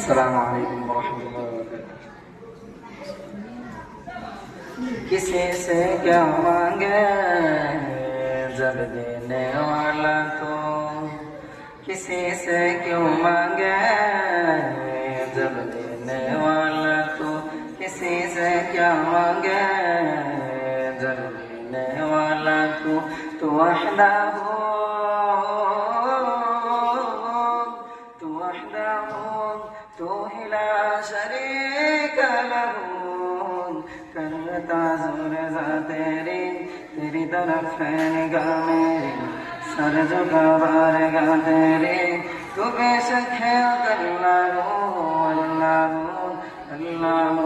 السلام علیکم ورحمۃ اللہ وبرکاتہ۔ کسی سے کیا مانگے جب دینے والا تو، کسی سے کیوں مانگے جب دینے والا تو، کسی سے کیا مانگے جب دینے والا تو وحدہ ہو، تو وحدہ ہو، تو ہی لا شریک لہ، کرتا زور زا تیری طرف ہے نگاہ میری، سر جھکا بارگاہ تیری، تو بے شک ہے اللہ اللہ اللہ اللہ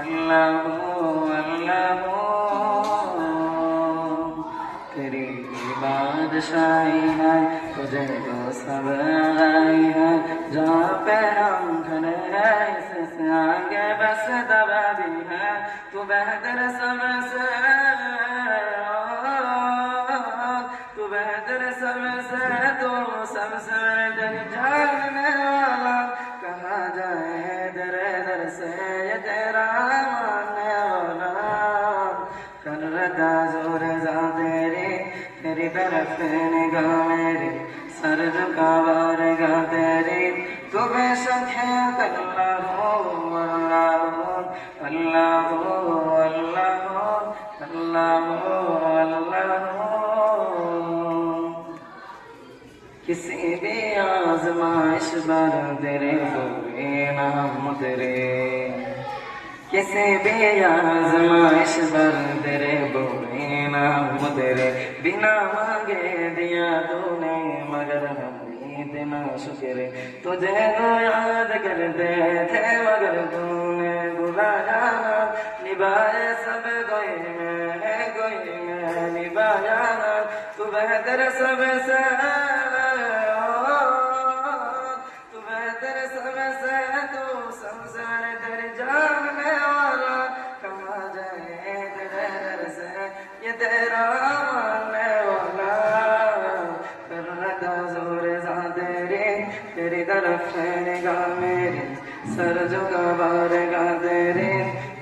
اللہ اللہ، تیری بادشاہی ہے، تجھے تو سب آئی ہے، جہاں پہ ہم کھڑے ہیں اس سے آگے بس دبا بھی ہے، تو بہتر سب سے، تو بہتر سب سے، تو سب سے بہتر جاننے والا، کہاں جائے در در سے یہ تیرا ماننے والا، کرتا زور زا تیری طرف نگاہ میری، سر جھکا بارگاہ تیری، تو بے شک ہے اللہ اللہ اللہ اللہ اللہ اللہ۔ کسی بھی آزمائش بر تیرے کوئی نام تیرے، کسی بھی آزمائش بر تیرے کوئی نام تیرے، بنا مانگے دیا تو نے مگر ہم اتنا شکر، تجھے تو یاد کرتے تھے مگر تو نے بلا جانا، نبھائے سب کوئی میں نبھا جانا، تو بہتر سب سے، تو بہتر سب سے، تو سب سے بہتر جاننے والا، کہاں جائے تیرے در سے یہ تیرا ماننے والا، کرتا زور زا تیری طرف ہے نگاہ میری، سر جھکا بارگاہ تیری،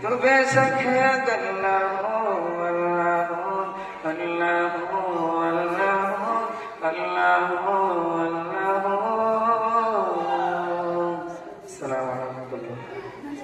تو بے شک ہے اللہ اللہ اللہ